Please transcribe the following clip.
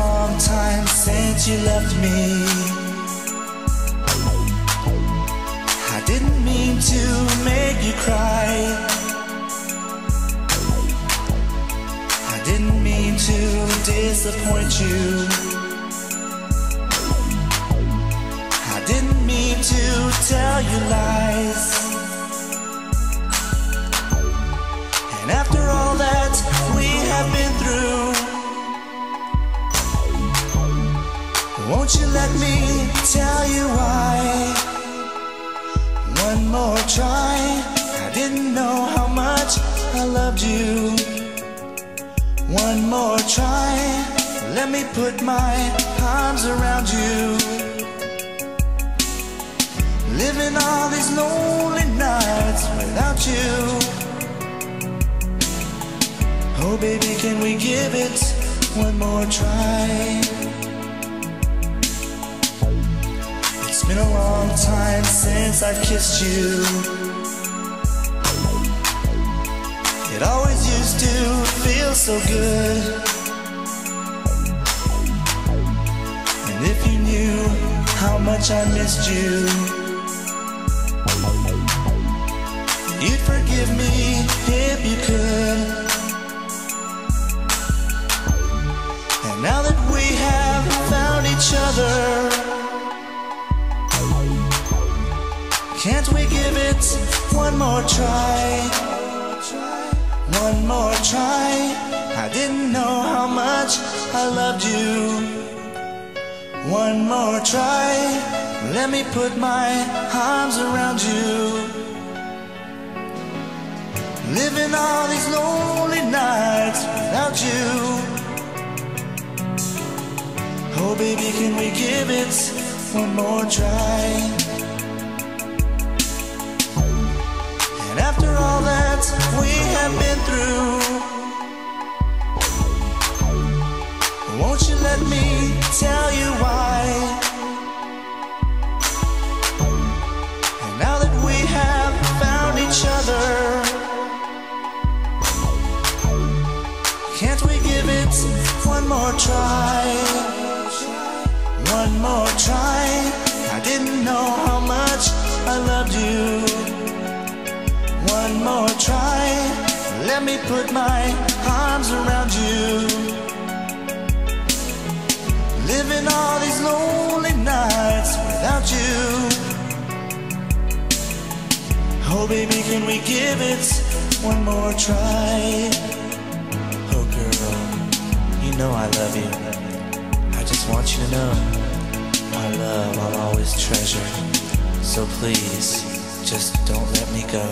long time since you left me. I didn't mean to make you cry. I didn't mean to disappoint you. I didn't mean to tell you lies. And after all that we have been through, won't you let me tell you why? One more try. I didn't know how much I loved you. One more try. Let me put my arms around you. Living all these lonely nights without you. Oh baby, can we give it one more try? It's been a long time since I've kissed you. It always used to feel so good. And if you knew how much I missed you, you'd forgive me if you could. And now that we have found each other, can't we give it one more try? One more try. I didn't know how much I loved you. One more try. Let me put my arms around you. Living all these lonely nights without you. Oh baby, can we give it one more try? And after all that we have been through, won't you let me tell you why? And now that we have found each other, can't we give it one more try? One more try. I didn't know how much I loved you. One more try. Let me put my arms around you. Living all these lonely nights without you. Oh baby, can we give it one more try? Oh girl, you know I love you. I just want you to know my love I'll always treasure. So please, just don't let me go.